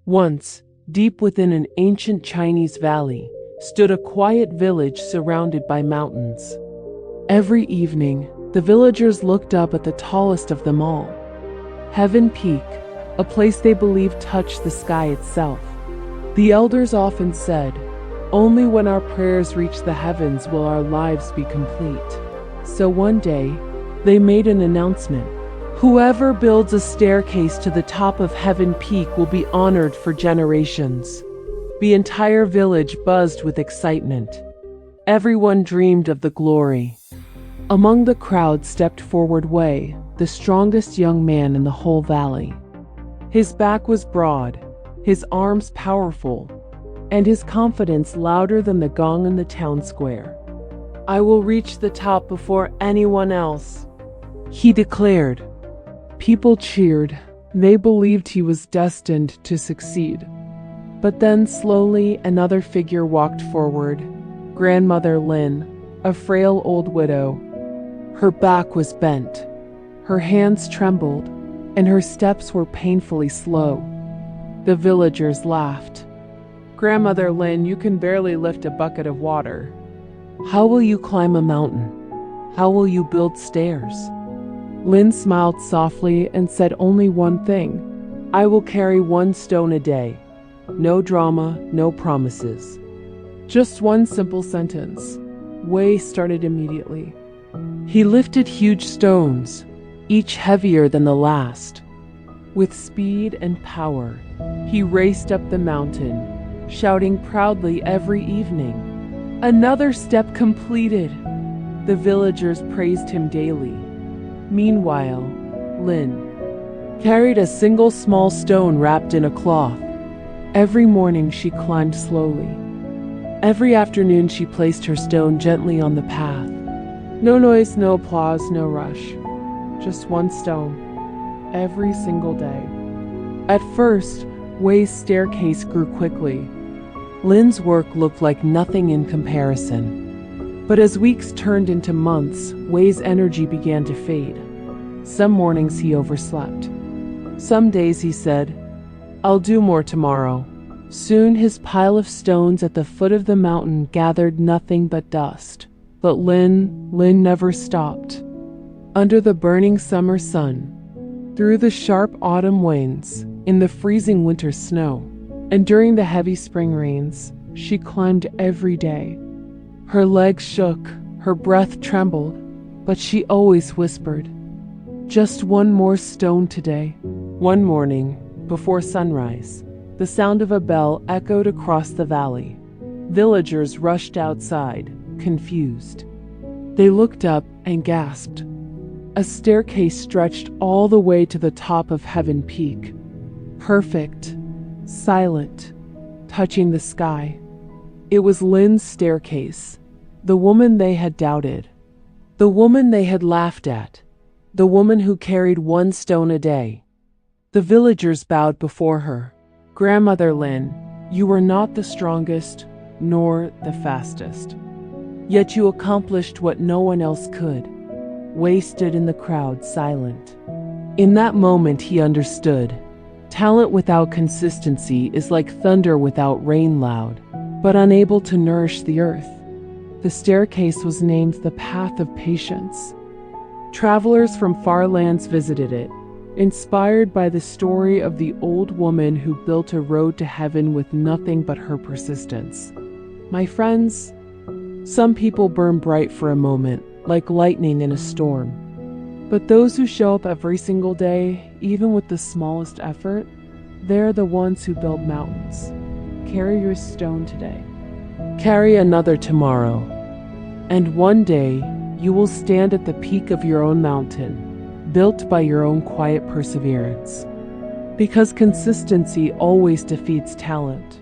Once, deep within an ancient Chinese valley, stood a quiet village surrounded by mountains. Every evening, the villagers looked up at the tallest of them all, Heaven Peak, a place they believed touched the sky itself. The elders often said, "Only when our prayers reach the heavens will our lives be complete." So one day, they made an announcement. Whoever builds a staircase to the top of Heaven Peak will be honored for generations. The entire village buzzed with excitement. Everyone dreamed of the glory. Among the crowd stepped forward Wei, the strongest young man in the whole valley. His back was broad, his arms powerful, and his confidence louder than the gong in the town square. "I will reach the top before anyone else," he declared. People cheered. They believed he was destined to succeed. But then slowly another figure walked forward, Grandmother Lin, a frail old widow. Her back was bent, her hands trembled, and her steps were painfully slow. The villagers laughed. "Grandmother Lin, you can barely lift a bucket of water. How will you climb a mountain? How will you build stairs?" Lin smiled softly and said only one thing: "I will carry 1 stone a day. No drama, no promises." Just one simple sentence. Wei started immediately. He lifted huge stones, each heavier than the last. With speed and power, he raced up the mountain, shouting proudly every evening, "Another step completed!" The villagers praised him daily. Meanwhile, Lin carried a single small stone wrapped in a cloth. Every morning she climbed slowly. Every afternoon she placed her stone gently on the path. No noise, no applause, no rush. Just 1 stone, every single day. At first, Wei's staircase grew quickly. Lin's work looked like nothing in comparison. But as weeks turned into months, Wei's energy began to fade. Some mornings he overslept. Some days he said, "I'll do more tomorrow." Soon his pile of stones at the foot of the mountain gathered nothing but dust. But Lin never stopped. Under the burning summer sun, through the sharp autumn winds, in the freezing winter snow, and during the heavy spring rains, she climbed every day. Her legs shook, her breath trembled, but she always whispered, "Just 1 more stone today." One morning, before sunrise, the sound of a bell echoed across the valley. Villagers rushed outside, confused. They looked up and gasped. A staircase stretched all the way to the top of Heaven Peak. Perfect, silent, touching the sky. It was Lin's staircase, the woman they had doubted, the woman they had laughed at, the woman who carried 1 stone a day. The villagers bowed before her. "Grandmother Lin, you were not the strongest, nor the fastest. Yet you accomplished what no one else could." Wei stood in the crowd, silent. In that moment he understood. Talent without consistency is like thunder without rain, loud, but unable to nourish the earth. The staircase was named the Path of Patience. Travelers from far lands visited it, inspired by the story of the old woman who built a road to heaven with nothing but her persistence. My friends, some people burn bright for a moment, like lightning in a storm. But those who show up every single day, even with the smallest effort, they're the ones who build mountains. Carry your stone today. Carry another tomorrow. And one day, you will stand at the peak of your own mountain, built by your own quiet perseverance. Because consistency always defeats talent.